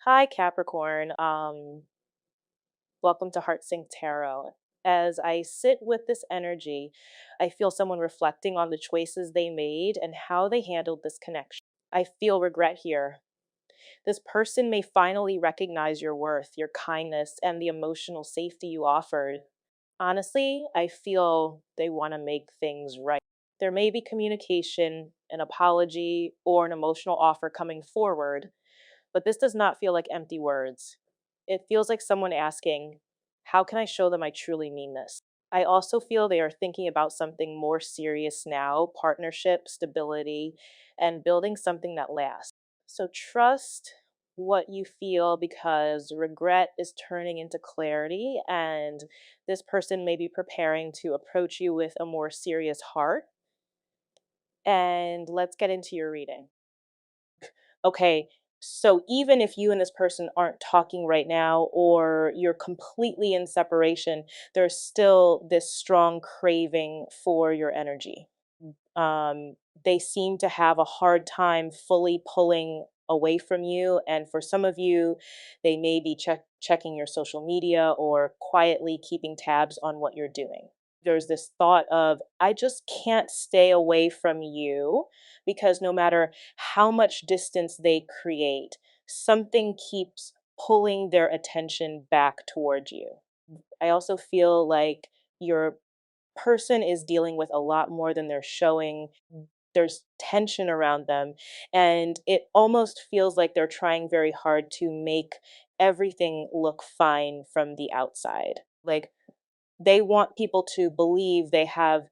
Hi, Capricorn. Welcome to Heart Sync Tarot. As I sit with this energy, I feel someone reflecting on the choices they made and how they handled this connection. I feel regret here. This person may finally recognize your worth, your kindness, and the emotional safety you offered. Honestly, I feel they want to make things right. There may be communication, an apology, or an emotional offer coming forward, but this does not feel like empty words. It feels like someone asking, how can I show them I truly mean this? I also feel they are thinking about something more serious now: partnership, stability, and building something that lasts. So trust what you feel because regret is turning into clarity, and this person may be preparing to approach you with a more serious heart. And let's get into your reading. Okay, so even if you and this person aren't talking right now or you're completely in separation, there's still this strong craving for your energy. They seem to have a hard time fully pulling away from you. And for some of you, they may be checking your social media or quietly keeping tabs on what you're doing. There's this thought of, I just can't stay away from you because no matter how much distance they create, something keeps pulling their attention back towards you. I also feel like your person is dealing with a lot more than they're showing. There's tension around them, and it almost feels like they're trying very hard to make everything look fine from the outside. Like they want people to believe they have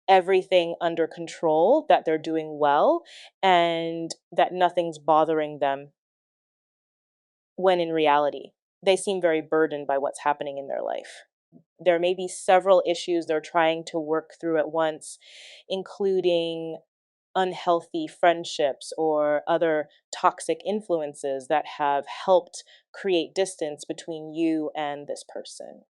everything under control, that they're doing well, and that nothing's bothering them, when in reality, they seem very burdened by what's happening in their life. There may be several issues they're trying to work through at once, including unhealthy friendships or other toxic influences that have helped create distance between you and this person.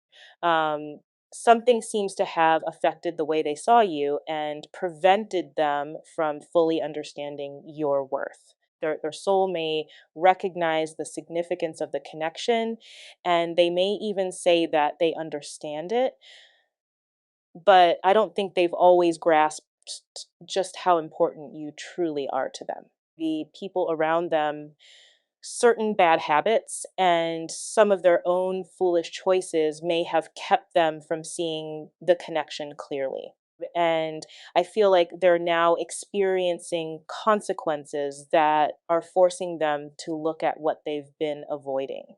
Um, Something seems to have affected the way they saw you and prevented them from fully understanding your worth. Their soul may recognize the significance of the connection, and they may even say that they understand it, but I don't think they've always grasped just how important you truly are to them. The people around them, certain bad habits, and some of their own foolish choices may have kept them from seeing the connection clearly. And I feel like they're now experiencing consequences that are forcing them to look at what they've been avoiding.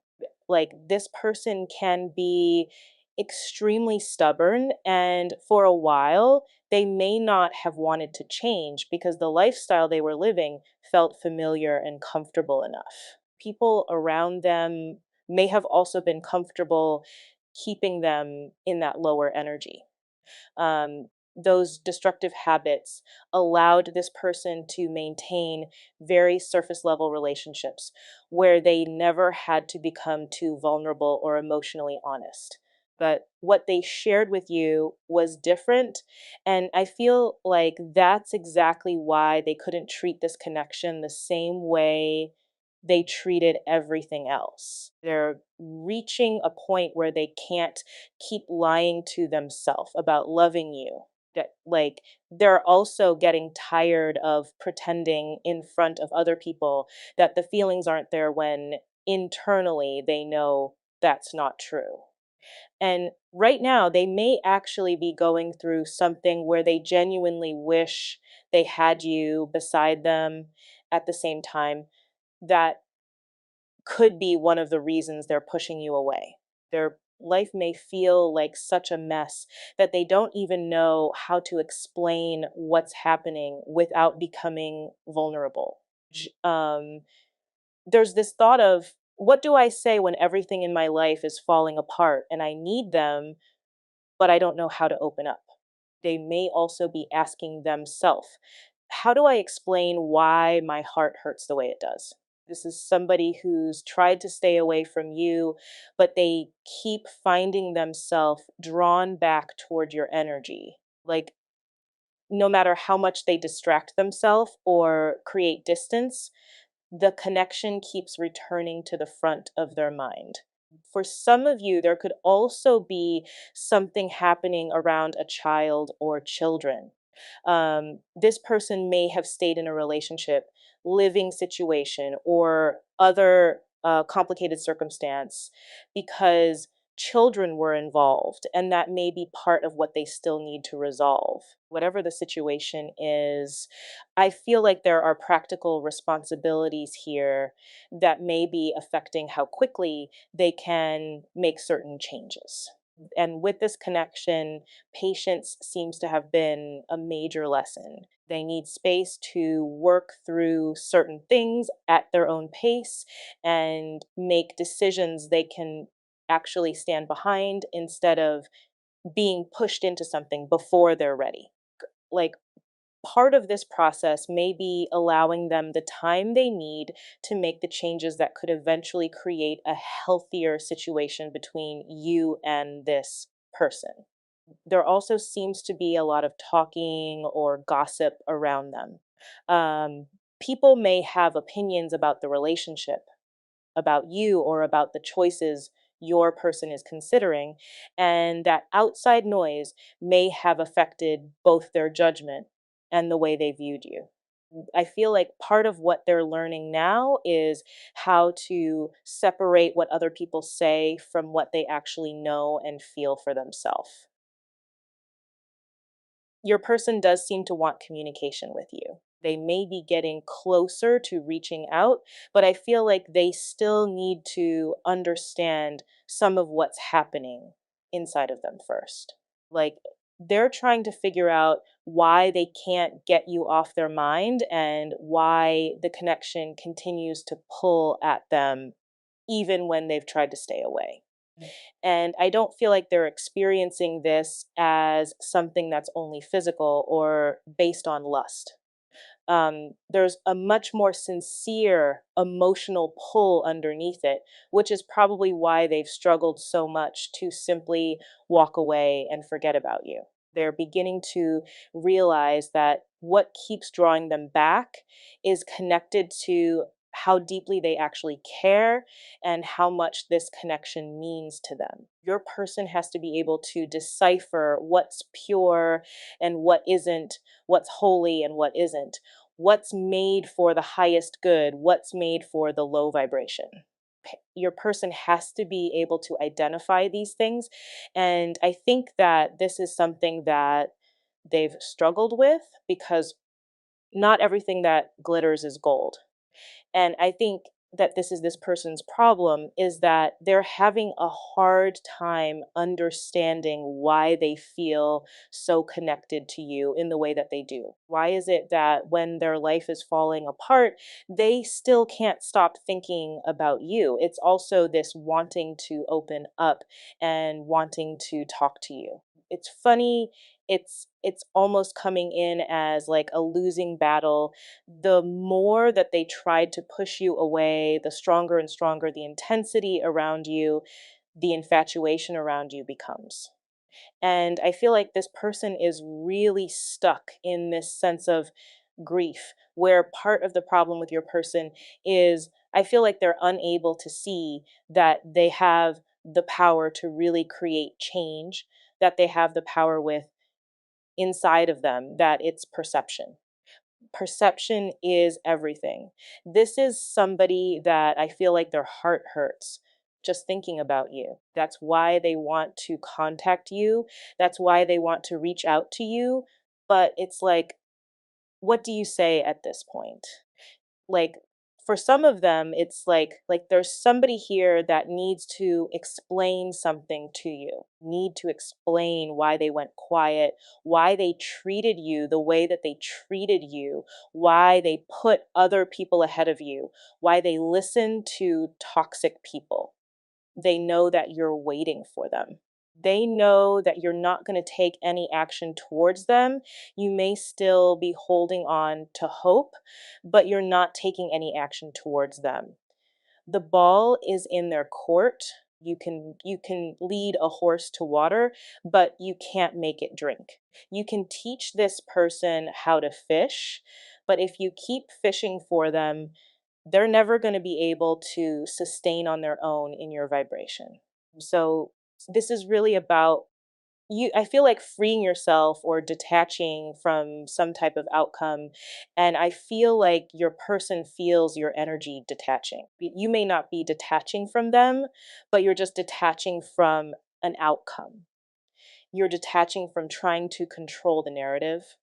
Like this person can be extremely stubborn, and for a while, they may not have wanted to change because the lifestyle they were living felt familiar and comfortable enough. People around them may have also been comfortable keeping them in that lower energy. Those destructive habits allowed this person to maintain very surface level relationships where they never had to become too vulnerable or emotionally honest. But what they shared with you was different. And I feel like that's exactly why they couldn't treat this connection the same way they treated everything else. They're reaching a point where they can't keep lying to themselves about loving you. That like they're also getting tired of pretending in front of other people that the feelings aren't there when internally they know that's not true. And right now, they may actually be going through something where they genuinely wish they had you beside them at the same time. That could be one of the reasons they're pushing you away. Their life may feel like such a mess that they don't even know how to explain what's happening without becoming vulnerable. There's this thought of, what do I say when everything in my life is falling apart and I need them, but I don't know how to open up? They may also be asking themselves, how do I explain why my heart hurts the way it does? This is somebody who's tried to stay away from you, but they keep finding themselves drawn back toward your energy. Like, no matter how much they distract themselves or create distance, the connection keeps returning to the front of their mind. For some of you, there could also be something happening around a child or children. This person may have stayed in a relationship, living situation, or other complicated circumstance because children were involved, and that may be part of what they still need to resolve. Whatever the situation is, I feel like there are practical responsibilities here that may be affecting how quickly they can make certain changes. And with this connection, patience seems to have been a major lesson. They need space to work through certain things at their own pace and make decisions they can actually stand behind instead of being pushed into something before they're ready. Like, part of this process may be allowing them the time they need to make the changes that could eventually create a healthier situation between you and this person. There also seems to be a lot of talking or gossip around them. People may have opinions about the relationship, about you, or about the choices your person is considering, and that outside noise may have affected both their judgment and the way they viewed you. I feel like part of what they're learning now is how to separate what other people say from what they actually know and feel for themselves. Your person does seem to want communication with you. They may be getting closer to reaching out, but I feel like they still need to understand some of what's happening inside of them first. Like, they're trying to figure out why they can't get you off their mind and why the connection continues to pull at them even when they've tried to stay away. And I don't feel like they're experiencing this as something that's only physical or based on lust. There's a much more sincere emotional pull underneath it, which is probably why they've struggled so much to simply walk away and forget about you. They're beginning to realize that what keeps drawing them back is connected to how deeply they actually care and how much this connection means to them. Your person has to be able to decipher what's pure and what isn't, what's holy and what isn't, what's made for the highest good, what's made for the low vibration. Your person has to be able to identify these things. And I think that this is something that they've struggled with because not everything that glitters is gold. And I think that this is this person's problem is that they're having a hard time understanding why they feel so connected to you in the way that they do. Why is it that when their life is falling apart, they still can't stop thinking about you? It's also this wanting to open up and wanting to talk to you. It's funny, it's almost coming in as like a losing battle. The more that they tried to push you away, the stronger and stronger the intensity around you, the infatuation around you becomes. And I feel like this person is really stuck in this sense of grief, where part of the problem with your person is I feel like they're unable to see that they have the power to really create change, that they have the power with inside of them, that it's perception. Perception is everything. This is somebody that I feel like their heart hurts just thinking about you. That's why they want to contact you. That's why they want to reach out to you. But it's like, what do you say at this point? Like, for some of them it's like there's somebody here that needs to explain something to you, need to explain why they went quiet, why they treated you the way that they treated you, why they put other people ahead of you, why they listen to toxic people. They know that you're waiting for them. They know that you're not going to take any action towards them. You may still be holding on to hope, but you're not taking any action towards them. The ball is in their court. You can lead a horse to water, but you can't make it drink. You can teach this person how to fish, but if you keep fishing for them, they're never going to be able to sustain on their own in your vibration. So this is really about you. I feel like freeing yourself or detaching from some type of outcome, and I feel like your person feels your energy detaching. You may not be detaching from them, but you're just detaching from an outcome. You're detaching from trying to control the narrative,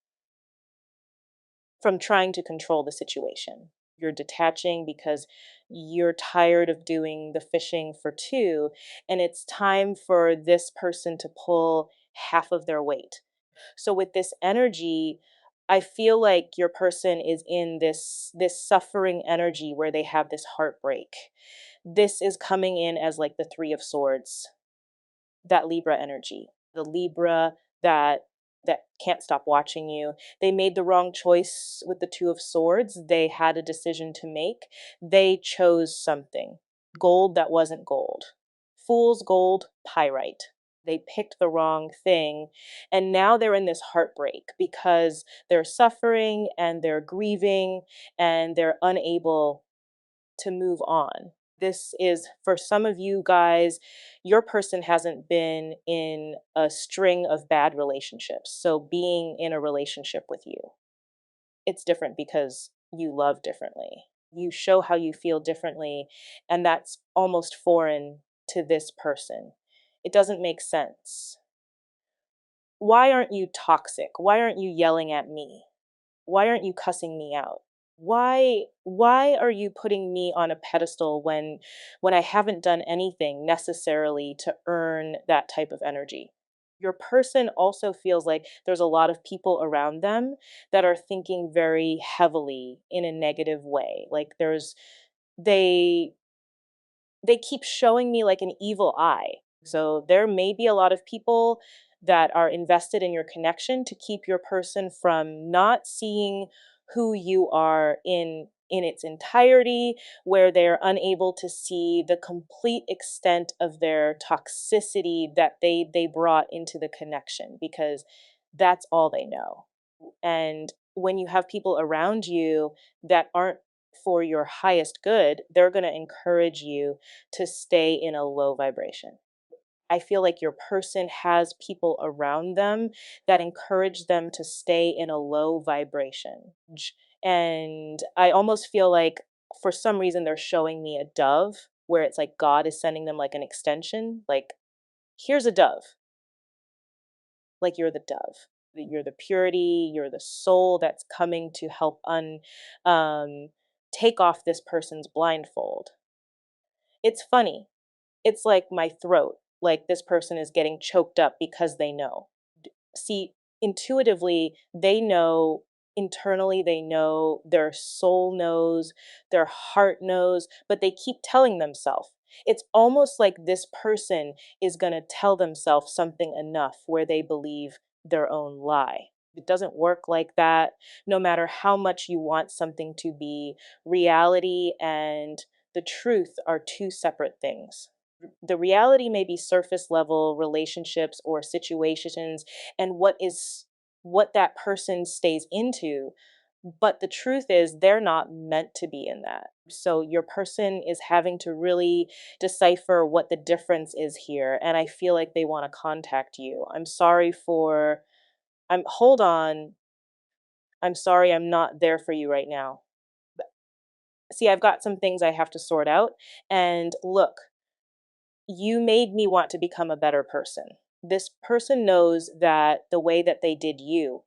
from trying to control the situation. You're detaching because you're tired of doing the fishing for two, and it's time for this person to pull half of their weight. So with this energy, I feel like your person is in this suffering energy where they have this heartbreak. This is coming in as like the 3 of swords, that Libra energy, the Libra that can't stop watching you. They made the wrong choice with the 2 of swords. They had a decision to make. They chose something. Gold that wasn't gold. Fool's gold, pyrite. They picked the wrong thing, and now they're in this heartbreak because they're suffering and they're grieving and they're unable to move on. This is for some of you guys, your person hasn't been in a string of bad relationships. So being in a relationship with you, it's different because you love differently. You show how you feel differently, and that's almost foreign to this person. It doesn't make sense. Why aren't you toxic? Why aren't you yelling at me? Why aren't you cussing me out? Why are you putting me on a pedestal when I haven't done anything necessarily to earn that type of energy? Your person also feels like there's a lot of people around them that are thinking very heavily in a negative way. Like they they keep showing me like an evil eye. So there may be a lot of people that are invested in your connection to keep your person from not seeing who you are in its entirety, where they're unable to see the complete extent of their toxicity that they brought into the connection, because that's all they know. And when you have people around you that aren't for your highest good, they're going to encourage you to stay in a low vibration. I feel like your person has people around them that encourage them to stay in a low vibration. And I almost feel like for some reason they're showing me a dove, where it's like God is sending them like an extension. Like, here's a dove. Like, you're the dove. You're the purity, you're the soul that's coming to help um, take off this person's blindfold. It's funny. It's like my throat. Like, this person is getting choked up because they know. See, intuitively, they know, internally, they know, their soul knows, their heart knows, but they keep telling themselves. It's almost like this person is going to tell themselves something enough where they believe their own lie. It doesn't work like that. No matter how much you want something to be, reality and the truth are two separate things. The reality may be surface level relationships or situations, and what that person stays into, but the truth is they're not meant to be in that. So your person is having to really decipher what the difference is here, and I feel like they want to contact you. I'm hold on. I'm sorry, I'm not there for you right now. See, I've got some things I have to sort out, and look, you made me want to become a better person. This person knows that the way that they did you,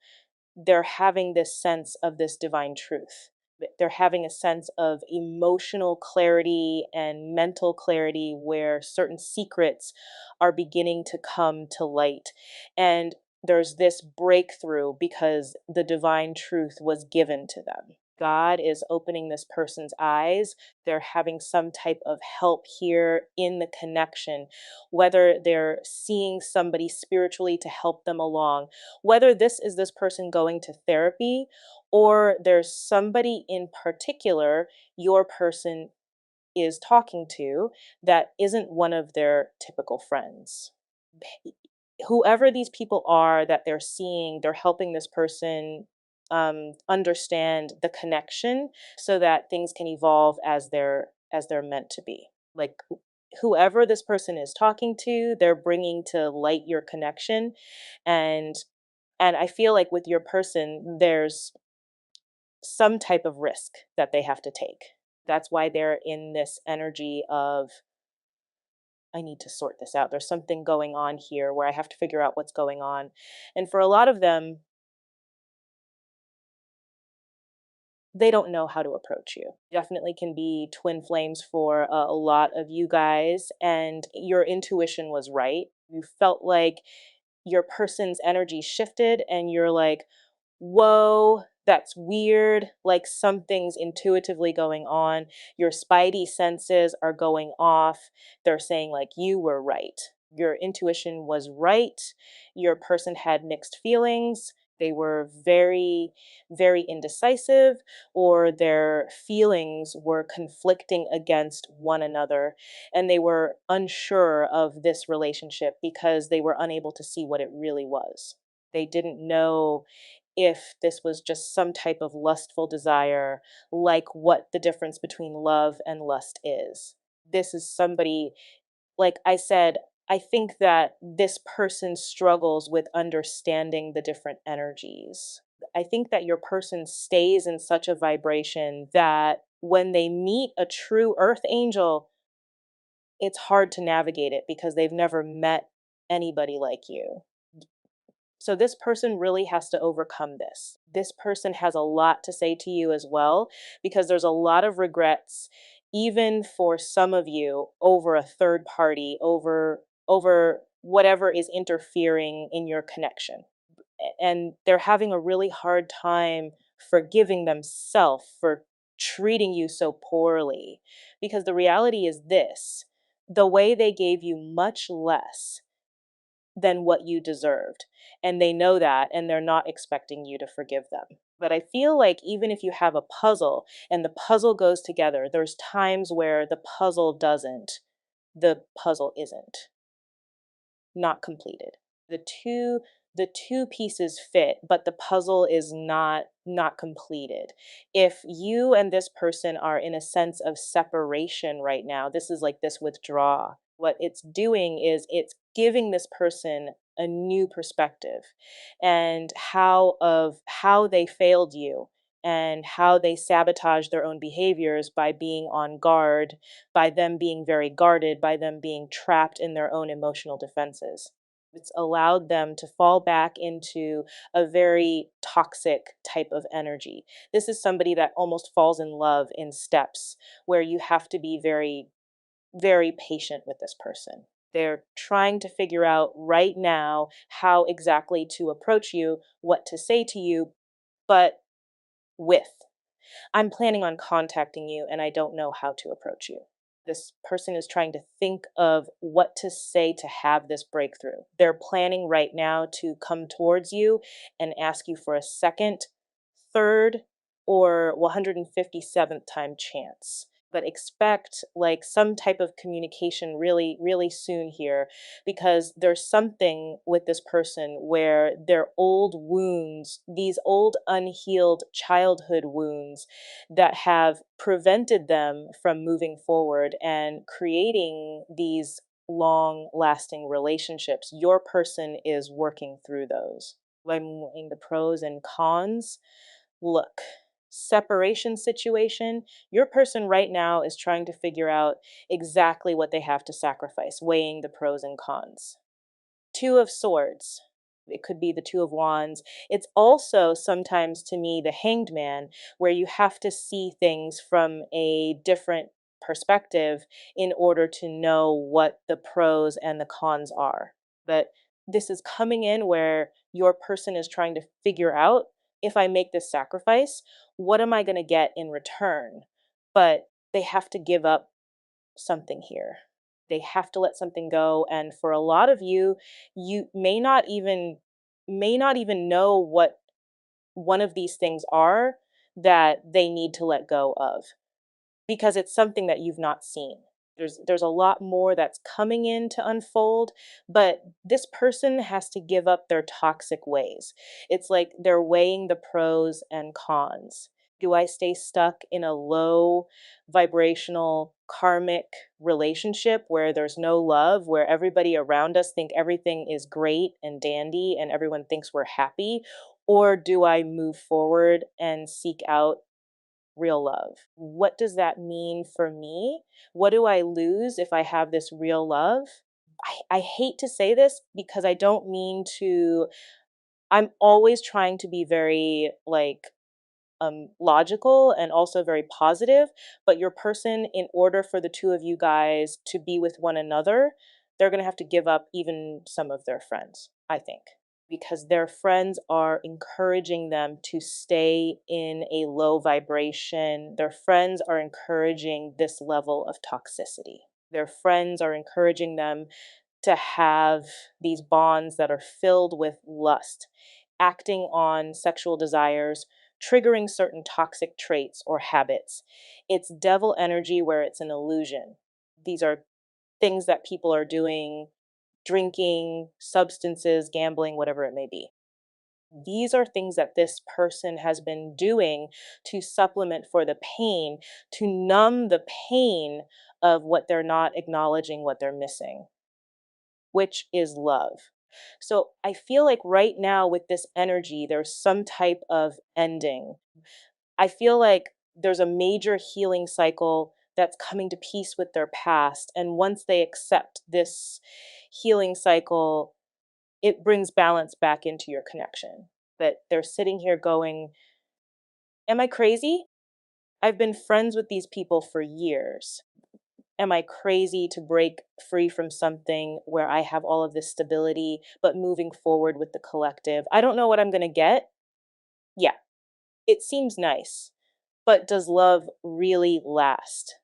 they're having this sense of this divine truth. They're having a sense of emotional clarity and mental clarity where certain secrets are beginning to come to light. And there's this breakthrough because the divine truth was given to them. God is opening this person's eyes. They're having some type of help here in the connection, whether they're seeing somebody spiritually to help them along, whether this person going to therapy, or there's somebody in particular your person is talking to that isn't one of their typical friends. Whoever these people are that they're seeing, they're helping this person understand the connection so that things can evolve as they're meant to be. Like whoever this person is talking to, they're bringing to light your connection, and I feel like with your person, there's some type of risk that they have to take. That's why they're in this energy of, I need to sort this out. There's something going on here where I have to figure out what's going on. And for a lot of them, they don't know how to approach you. Definitely can be twin flames for a lot of you guys, and your intuition was right. You felt like your person's energy shifted, and you're like, whoa, that's weird. Like something's intuitively going on. Your spidey senses are going off. They're saying, like, you were right. Your intuition was right. Your person had mixed feelings. They were very, very indecisive, or their feelings were conflicting against one another, and they were unsure of this relationship because they were unable to see what it really was. They didn't know if this was just some type of lustful desire, like what the difference between love and lust is. This is somebody, like I said, I think that this person struggles with understanding the different energies. I think that your person stays in such a vibration that when they meet a true earth angel, it's hard to navigate it because they've never met anybody like you. So this person really has to overcome this. This person has a lot to say to you as well, because there's a lot of regrets, even for some of you, over a third party, over whatever is interfering in your connection. And they're having a really hard time forgiving themselves for treating you so poorly. Because the reality is this: the way they gave you much less than what you deserved. And they know that, and they're not expecting you to forgive them. But I feel like even if you have a puzzle and the puzzle goes together, there's times where the puzzle doesn't, the puzzle isn't, not completed. The two pieces fit, but the puzzle is not completed. If you and this person are in a sense of separation right now, this is like this withdrawal. What it's doing is it's giving this person a new perspective, and how they failed you, and how they sabotage their own behaviors by being on guard, by them being very guarded, by them being trapped in their own emotional defenses. It's allowed them to fall back into a very toxic type of energy. This is somebody that almost falls in love in steps, where you have to be very, very patient with this person. They're trying to figure out right now how exactly to approach you, what to say to you, but with, I'm planning on contacting you and I don't know how to approach you. This person is trying to think of what to say to have this breakthrough. They're planning right now to come towards you and ask you for a second, third, or 157th time chance. But expect like some type of communication really, really soon here, because there's something with this person where their old wounds, these old unhealed childhood wounds that have prevented them from moving forward and creating these long lasting relationships, your person is working through those. When weighing the pros and cons, look, separation situation, your person right now is trying to figure out exactly what they have to sacrifice, weighing the pros and cons. Two of Swords. It could be the Two of Wands. It's also sometimes to me the Hanged Man, where you have to see things from a different perspective in order to know what the pros and the cons are. But this is coming in where your person is trying to figure out, if I make this sacrifice, what am I going to get in return? But they have to give up something here. They have to let something go. And for a lot of you, you may not even know what one of these things are that they need to let go of, because it's something that you've not seen. There's a lot more that's coming in to unfold, but this person has to give up their toxic ways. It's like they're weighing the pros and cons. Do I stay stuck in a low vibrational karmic relationship where there's no love, where everybody around us think everything is great and dandy and everyone thinks we're happy? Or do I move forward and seek out real love? What does that mean for me? What do I lose if I have this real love? I hate to say this because I don't mean to, I'm always trying to be very like logical and also very positive, but your person, in order for the two of you guys to be with one another, they're going to have to give up even some of their friends, I think, because their friends are encouraging them to stay in a low vibration. Their friends are encouraging this level of toxicity. Their friends are encouraging them to have these bonds that are filled with lust, acting on sexual desires, triggering certain toxic traits or habits. It's devil energy where it's an illusion. These are things that people are doing, drinking, substances, gambling, whatever it may be. These are things that this person has been doing to supplement for the pain, to numb the pain of what they're not acknowledging, what they're missing, which is love. So I feel like right now with this energy, there's some type of ending. I feel like there's a major healing cycle that's coming to peace with their past. And once they accept this healing cycle, it brings balance back into your connection. That they're sitting here going, am I crazy? I've been friends with these people for years. Am I crazy to break free from something where I have all of this stability, but moving forward with the collective? I don't know what I'm going to get. Yeah, it seems nice, but does love really last?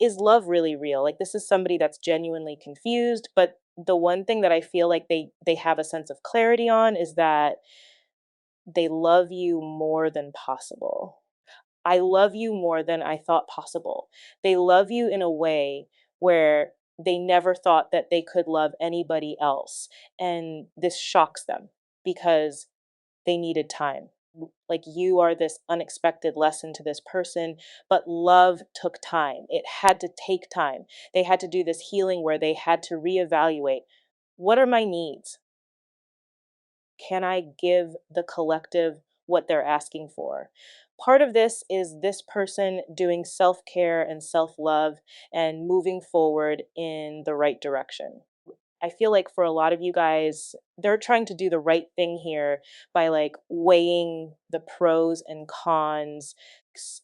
Is love really real? Like, this is somebody that's genuinely confused, but the one thing that I feel like they have a sense of clarity on is that they love you more than possible. I love you more than I thought possible. They love you in a way where they never thought that they could love anybody else. And this shocks them because they needed time. Like, you are this unexpected lesson to this person, but love took time. It had to take time. They had to do this healing where they had to reevaluate, what are my needs? Can I give the collective what they're asking for? Part of this is this person doing self care and self love and moving forward in the right direction. I feel like for a lot of you guys, they're trying to do the right thing here by like weighing the pros and cons,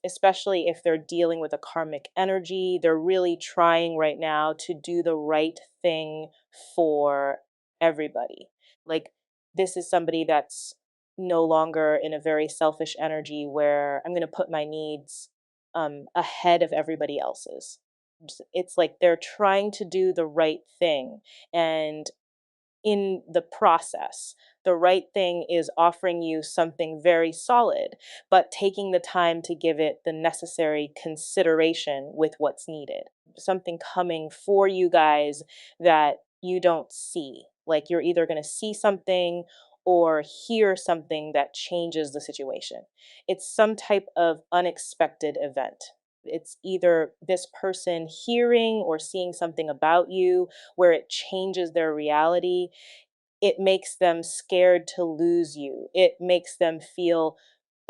especially if they're dealing with a karmic energy. They're really trying right now to do the right thing for everybody. Like, this is somebody that's no longer in a very selfish energy where I'm going to put my needs ahead of everybody else's. It's like they're trying to do the right thing. And in the process, the right thing is offering you something very solid, but taking the time to give it the necessary consideration with what's needed. Something coming for you guys that you don't see. Like, you're either going to see something or hear something that changes the situation. It's some type of unexpected event. It's either this person hearing or seeing something about you where it changes their reality. It makes them scared to lose you. It makes them feel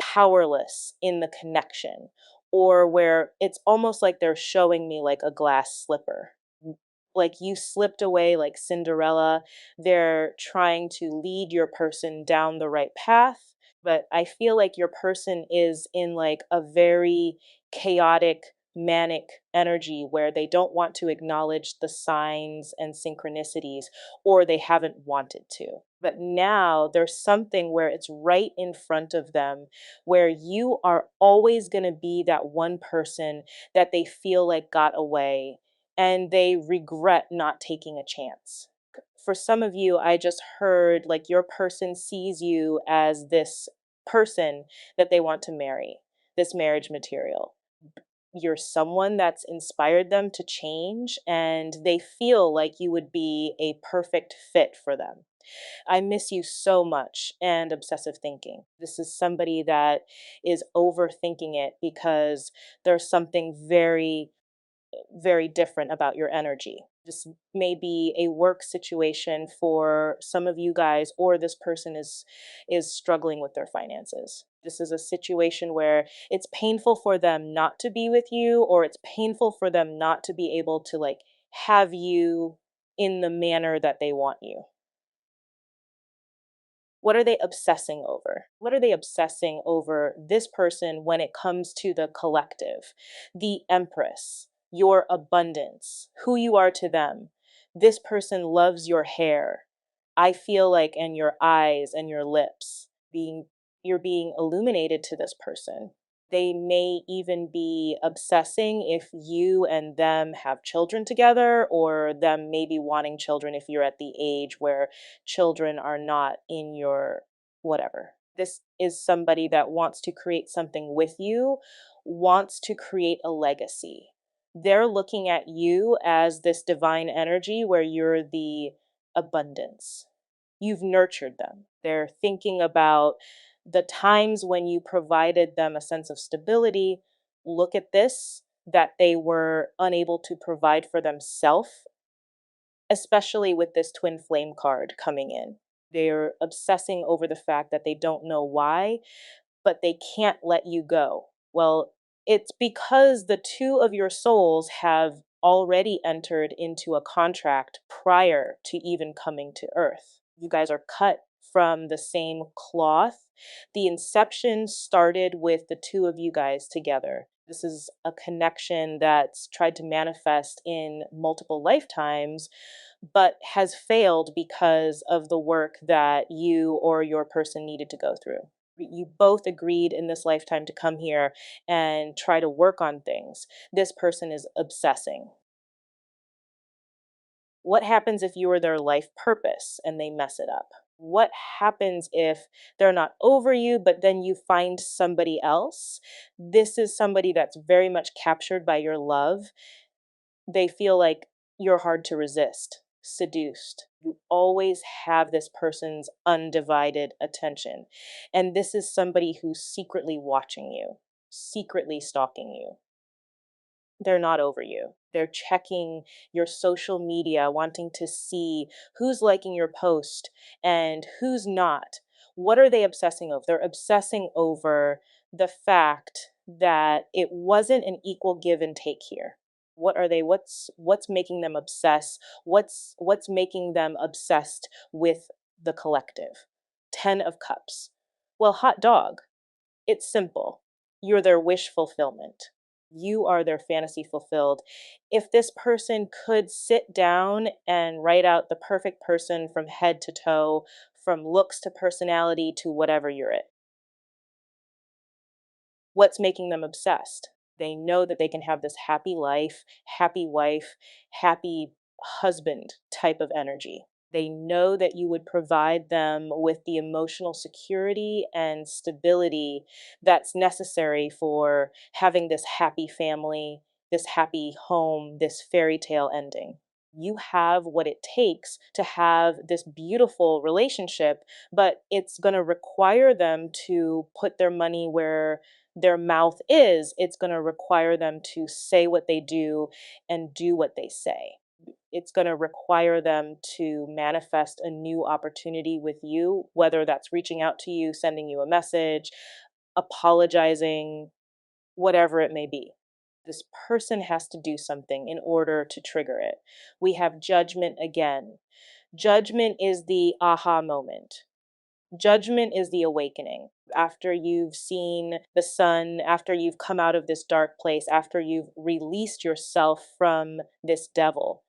powerless in the connection, or where it's almost like they're showing me like a glass slipper. Like, you slipped away like Cinderella. They're trying to lead your person down the right path, but I feel like your person is in like a very chaotic, manic energy where they don't want to acknowledge the signs and synchronicities, or they haven't wanted to. But now there's something where it's right in front of them, where you are always going to be that one person that they feel like got away and they regret not taking a chance. For some of you, I just heard like your person sees you as this person that they want to marry, this marriage material. You're someone that's inspired them to change, and they feel like you would be a perfect fit for them. I miss you so much, and obsessive thinking. This is somebody that is overthinking it because there's something very different about your energy. This may be a work situation for some of you guys, or this person is struggling with their finances. This is a situation where it's painful for them not to be with you, or it's painful for them not to be able to like have you in the manner that they want you. What are they obsessing over? What are they obsessing over this person when it comes to the collective, the Empress, your abundance, who you are to them? This person loves your hair. I feel like, and your eyes and your lips, being you're being illuminated to this person. They may even be obsessing if you and them have children together, or them maybe wanting children if you're at the age where children are not in your whatever. This is somebody that wants to create something with you, wants to create a legacy. They're looking at you as this divine energy where you're the abundance. You've nurtured them. They're thinking about the times when you provided them a sense of stability. Look at this, that they were unable to provide for themselves, especially with this twin flame card coming in. They're obsessing over the fact that they don't know why, but they can't let you go. Well, it's because the two of your souls have already entered into a contract prior to even coming to Earth. You guys are cut from the same cloth. The inception started with the two of you guys together. This is a connection that's tried to manifest in multiple lifetimes, but has failed because of the work that you or your person needed to go through. You both agreed in this lifetime to come here and try to work on things. This person is obsessing. What happens if you are their life purpose and they mess it up? What happens if they're not over you, but then you find somebody else? This is somebody that's very much captured by your love. They feel like you're hard to resist, seduced. You always have this person's undivided attention. And this is somebody who's secretly watching you, secretly stalking you. They're not over you. They're checking your social media, wanting to see who's liking your post and who's not. What are they obsessing over? They're obsessing over the fact that it wasn't an equal give and take here. What are they? What's making them obsess? What's making them obsessed with the collective? 10 of Cups. Well, hot dog. It's simple. You're their wish fulfillment. You are their fantasy fulfilled. If this person could sit down and write out the perfect person from head to toe, from looks to personality to whatever you're at, what's making them obsessed? They know that they can have this happy life, happy wife, happy husband type of energy. They know that you would provide them with the emotional security and stability that's necessary for having this happy family, this happy home, this fairy tale ending. You have what it takes to have this beautiful relationship, but it's going to require them to put their money where their mouth is. It's going to require them to say what they do and do what they say. It's going to require them to manifest a new opportunity with you, whether that's reaching out to you, sending you a message, apologizing, whatever it may be. This person has to do something in order to trigger it. We have judgment again. Judgment is the aha moment. Judgment is the awakening. After you've seen the sun, after you've come out of this dark place, after you've released yourself from this devil,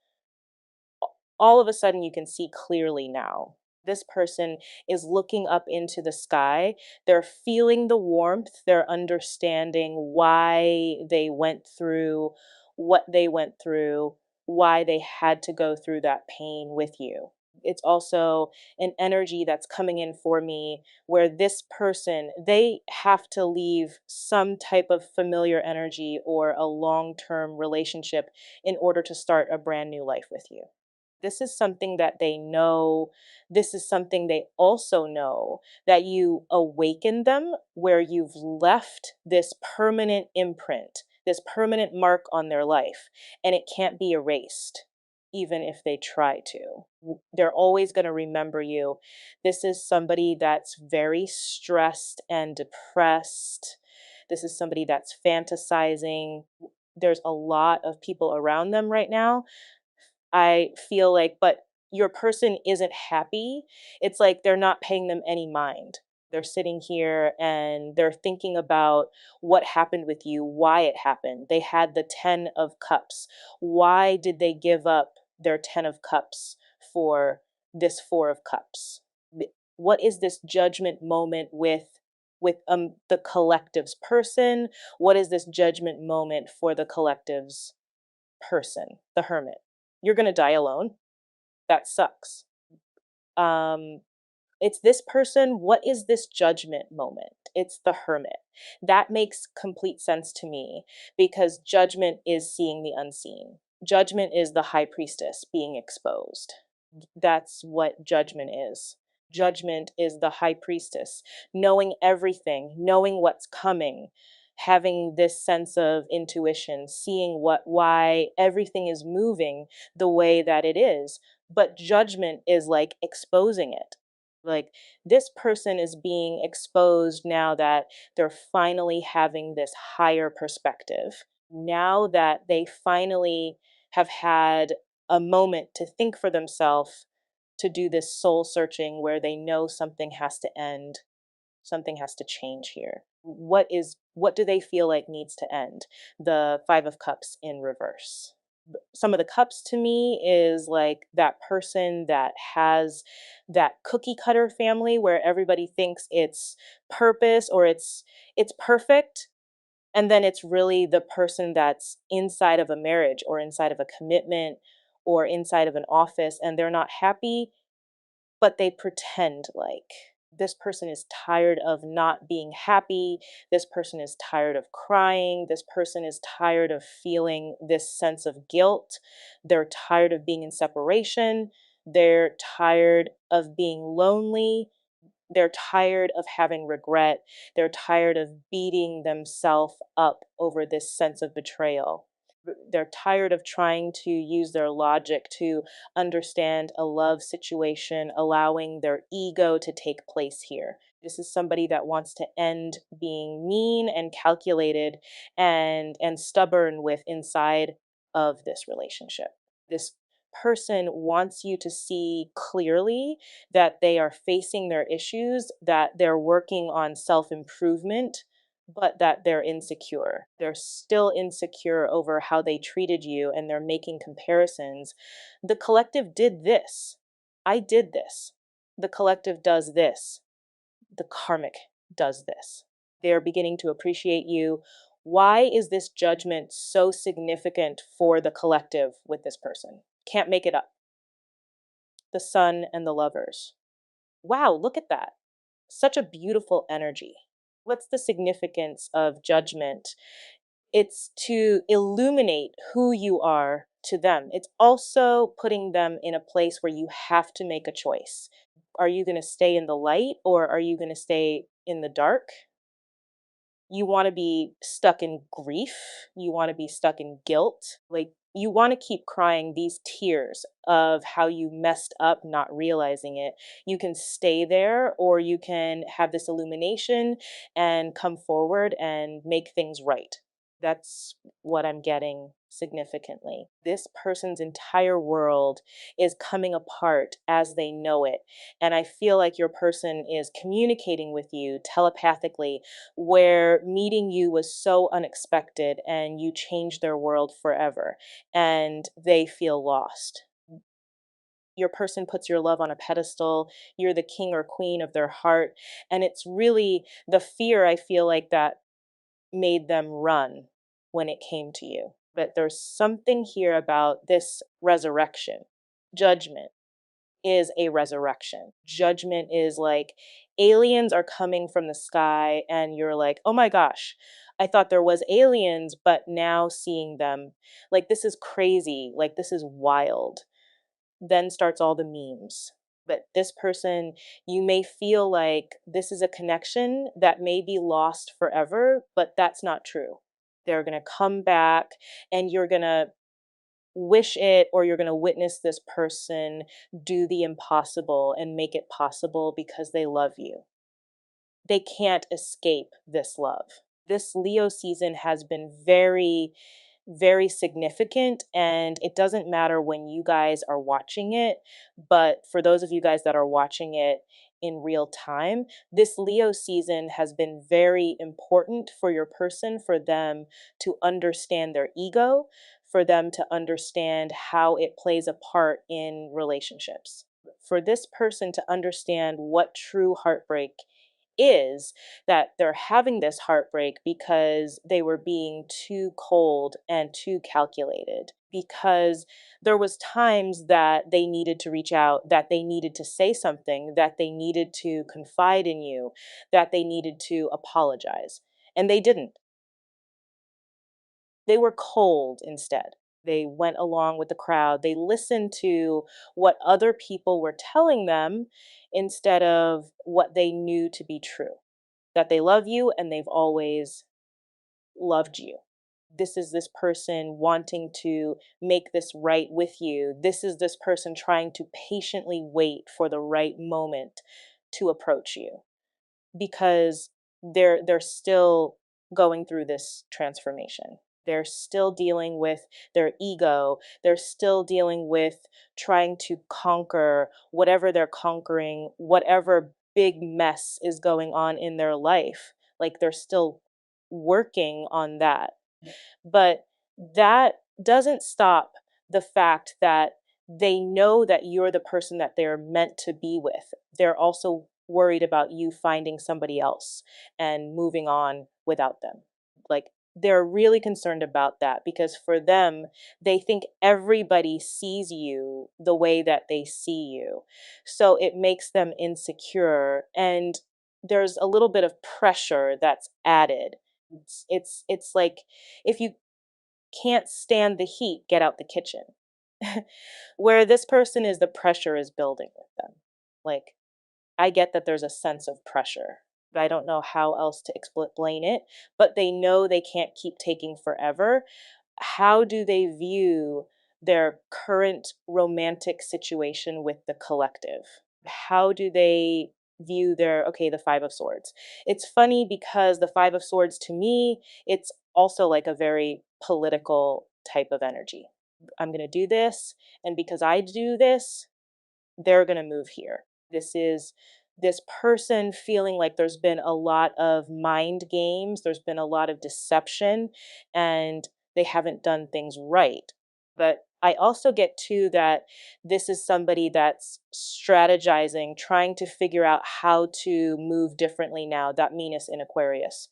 all of a sudden you can see clearly now. This person is looking up into the sky. They're feeling the warmth. They're understanding why they went through what they went through, why they had to go through that pain with you. It's also an energy that's coming in for me where this person, they have to leave some type of familiar energy or a long-term relationship in order to start a brand new life with you. This is something that they know. This is something they also know, that you awaken them where you've left this permanent imprint, this permanent mark on their life, and it can't be erased, even if they try to. They're always going to remember you. This is somebody that's very stressed and depressed. This is somebody that's fantasizing. There's a lot of people around them right now, I feel like, but your person isn't happy. It's like they're not paying them any mind. They're sitting here and they're thinking about what happened with you, why it happened. They had the 10 of cups. Why did they give up their 10 of cups for this 4 of cups? What is this judgment moment with the collective's person? What is this judgment moment for the collective's person, the hermit? You're going to die alone. That sucks. Um, it's this person. What is this judgment moment? It's the hermit. That makes complete sense to me because judgment is seeing the unseen. Judgment is the high priestess being exposed. That's what judgment is. Judgment is the high priestess, knowing everything, knowing what's coming, having this sense of intuition, seeing why everything is moving the way that it is. But judgment is like exposing it. Like this person is being exposed now that they're finally having this higher perspective. Now that they finally have had a moment to think for themselves, to do this soul searching where they know something has to end, something has to change here. What do they feel like needs to end? The 5 of cups in reverse. Some of the cups to me is like that person that has that cookie cutter family where everybody thinks it's purpose or it's perfect, and then it's really the person that's inside of a marriage or inside of a commitment or inside of an office and they're not happy, but they pretend like. This person is tired of not being happy. This person is tired of crying. This person is tired of feeling this sense of guilt. They're tired of being in separation. They're tired of being lonely. They're tired of having regret. They're tired of beating themselves up over this sense of betrayal. They're tired of trying to use their logic to understand a love situation, allowing their ego to take place here. This is somebody that wants to end being mean and calculated and stubborn with inside of this relationship. This person wants you to see clearly that they are facing their issues, that they're working on self-improvement, but that they're insecure. They're still insecure over how they treated you and they're making comparisons. The collective did this. I did this. The collective does this. The karmic does this. They're beginning to appreciate you. Why is this judgment so significant for the collective with this person? Can't make it up. The sun and the lovers. Wow, look at that. Such a beautiful energy. What's the significance of judgment? It's to illuminate who you are to them. It's also putting them in a place where you have to make a choice. Are you going to stay in the light or are you going to stay in the dark? You want to be stuck in grief. You want to be stuck in guilt. Like you want to keep crying these tears of how you messed up, not realizing it. You can stay there or you can have this illumination and come forward and make things right. That's what I'm getting significantly. This person's entire world is coming apart as they know it. And I feel like your person is communicating with you telepathically, where meeting you was so unexpected and you changed their world forever and they feel lost. Your person puts your love on a pedestal. You're the king or queen of their heart. And it's really the fear, I feel like, that made them run when it came to you. But there's something here about this resurrection, judgment. is a resurrection. Judgment is like aliens are coming from the sky, and you're like, oh my gosh, I thought there was aliens, but now seeing them, like, this is crazy. Like, this is wild. Then starts all the memes. But this person, you may feel like this is a connection that may be lost forever, but that's not true. They're going to come back, and you're going to wish it, or you're going to witness this person do the impossible and make it possible because they love you. They can't escape this love. This Leo season has been very, very significant, and it doesn't matter when you guys are watching it, but for those of you guys that are watching it in real time, this Leo season has been very important for your person, for them to understand their ego, for them to understand how it plays a part in relationships, for this person to understand what true heartbreak is, that they're having this heartbreak because they were being too cold and too calculated, because there was times that they needed to reach out, that they needed to say something, that they needed to confide in you, that they needed to apologize, and they didn't. They were cold instead. They went along with the crowd. They listened to what other people were telling them instead of what they knew to be true, that they love you and they've always loved you. This is this person wanting to make this right with you. This is this person trying to patiently wait for the right moment to approach you, because they're still going through this transformation. They're still dealing with their ego. They're still dealing with trying to conquer whatever they're conquering, whatever big mess is going on in their life. Like, they're still working on that. But that doesn't stop the fact that they know that you're the person that they're meant to be with. They're also worried about you finding somebody else and moving on without them. Like, they're really concerned about that, because for them, they think everybody sees you the way that they see you. So it makes them insecure, and there's a little bit of pressure that's added. It's like, if you can't stand the heat, get out the kitchen. Where this person is, the pressure is building with them. Like, I get that there's a sense of pressure. I don't know how else to explain it, but they know they can't keep taking forever. How do they view their current romantic situation with the collective? How do they view their, okay, the Five of Swords? It's funny because the Five of Swords, to me, it's also like a very political type of energy. I'm going to do this, and because I do this, they're going to move here. This is this person feeling like there's been a lot of mind games, there's been a lot of deception, and they haven't done things right. But I also get too that this is somebody that's strategizing, trying to figure out how to move differently now. That Venus in Aquarius.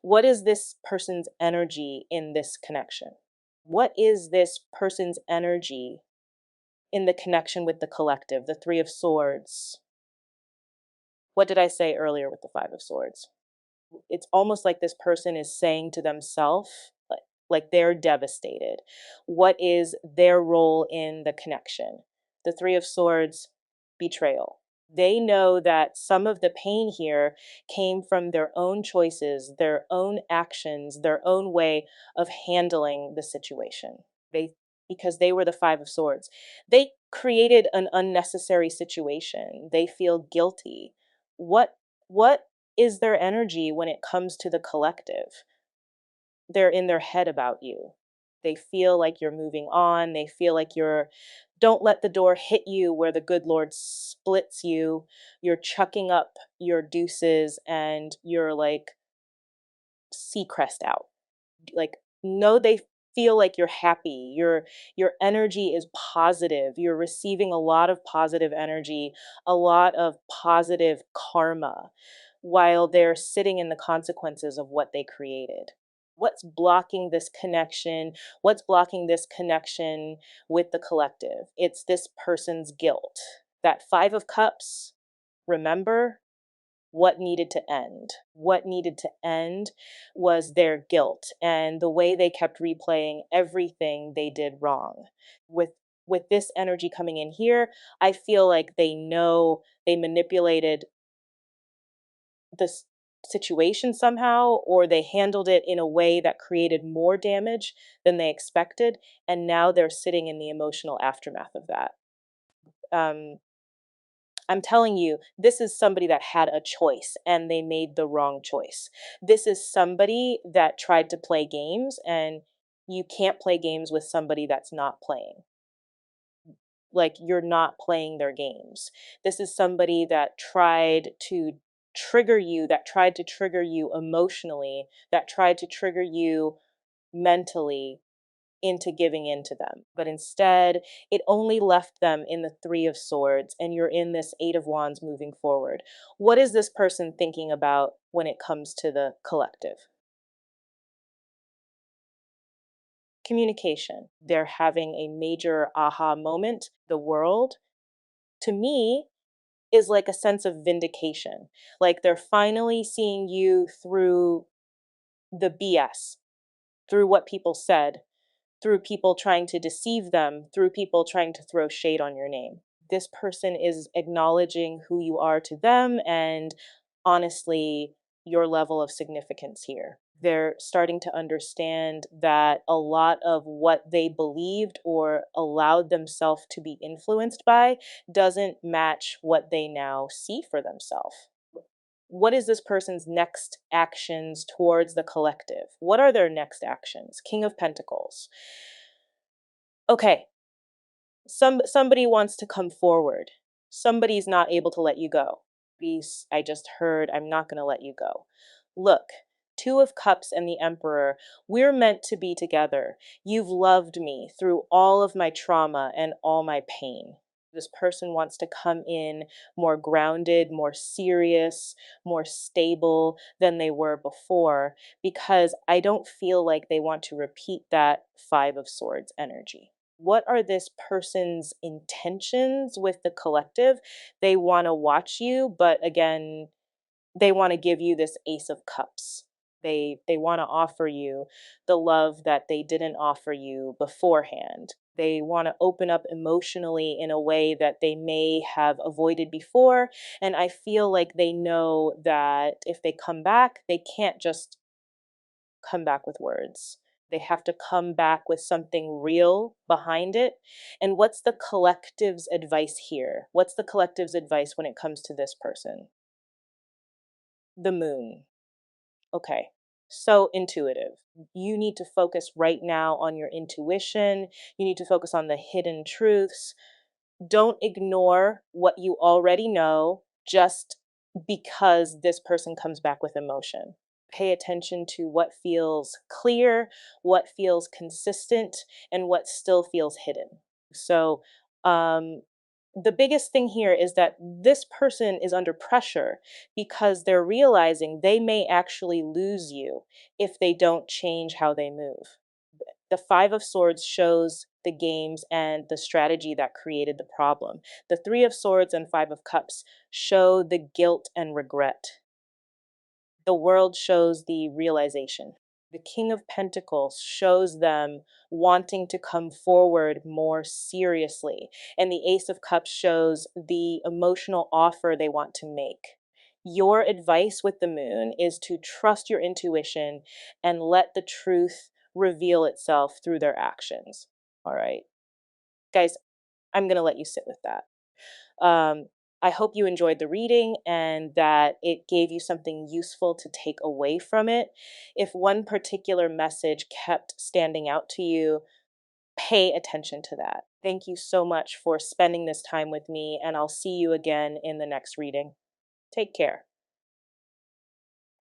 What is this person's energy in this connection? What is this person's energy in the connection with the collective, the Three of Swords? What did I say earlier with the Five of Swords? It's almost like this person is saying to themselves, like they're devastated. What is their role in the connection? The Three of Swords, betrayal. They know that some of the pain here came from their own choices, their own actions, their own way of handling the situation. Because they were the Five of Swords. They created an unnecessary situation. They feel guilty. What is their energy when it comes to the collective? They're in their head about you. They feel like you're moving on. They feel like you're, don't let the door hit you where the good Lord splits you. You're chucking up your deuces and you're like sea crest out. Like, no, they feel like you're happy. Your energy is positive. You're receiving a lot of positive energy, a lot of positive karma, while they're sitting in the consequences of what they created. What's blocking this connection? What's blocking this connection with the collective? It's this person's guilt. That Five of Cups, remember what needed to end. What needed to end was their guilt and the way they kept replaying everything they did wrong. With with this energy coming in here, I feel like they know they manipulated this situation somehow, or they handled it in a way that created more damage than they expected, and now they're sitting in the emotional aftermath of that. Um, I'm telling you, this is somebody that had a choice and they made the wrong choice. This is somebody that tried to play games, and you can't play games with somebody that's not playing. Like, you're not playing their games. This is somebody that tried to trigger you emotionally, that tried to trigger you mentally into giving in to them. But instead, it only left them in the Three of Swords, and you're in this Eight of Wands moving forward. What is this person thinking about when it comes to the collective? Communication. They're having a major aha moment. The world, to me, is like a sense of vindication. Like they're finally seeing you through the BS, through what people said, through people trying to deceive them, through people trying to throw shade on your name. This person is acknowledging who you are to them and honestly, your level of significance here. They're starting to understand that a lot of what they believed or allowed themselves to be influenced by doesn't match what they now see for themselves. What is this person's next actions towards the collective? What are their next actions? King of Pentacles. Okay, somebody wants to come forward. Somebody's not able to let you go. Beast, I just heard, I'm not going to let you go. Look, Two of Cups and the Emperor, we're meant to be together. You've loved me through all of my trauma and all my pain. This person wants to come in more grounded, more serious, more stable than they were before, because I don't feel like they want to repeat that Five of Swords energy. What are this person's intentions with the collective? They want to watch you, but again, they want to give you this Ace of Cups. They want to offer you the love that they didn't offer you beforehand. They want to open up emotionally in a way that they may have avoided before. And I feel like they know that if they come back, they can't just come back with words. They have to come back with something real behind it. And what's the collective's advice here? What's the collective's advice when it comes to this person? The moon. Okay. So intuitive. You need to focus right now on your intuition. You need to focus on the hidden truths. Don't ignore what you already know just because this person comes back with emotion. Pay attention to what feels clear, what feels consistent, and what still feels hidden. So, the biggest thing here is that this person is under pressure because they're realizing they may actually lose you if they don't change how they move. The Five of Swords shows the games and the strategy that created the problem. The Three of Swords and Five of Cups show the guilt and regret. The World shows the realization. The King of Pentacles shows them wanting to come forward more seriously. And the Ace of Cups shows the emotional offer they want to make. Your advice with the moon is to trust your intuition and let the truth reveal itself through their actions. All right. Guys, I'm going to let you sit with that. Um, I hope you enjoyed the reading and that it gave you something useful to take away from it. If one particular message kept standing out to you, pay attention to that. Thank you so much for spending this time with me, and I'll see you again in the next reading. Take care.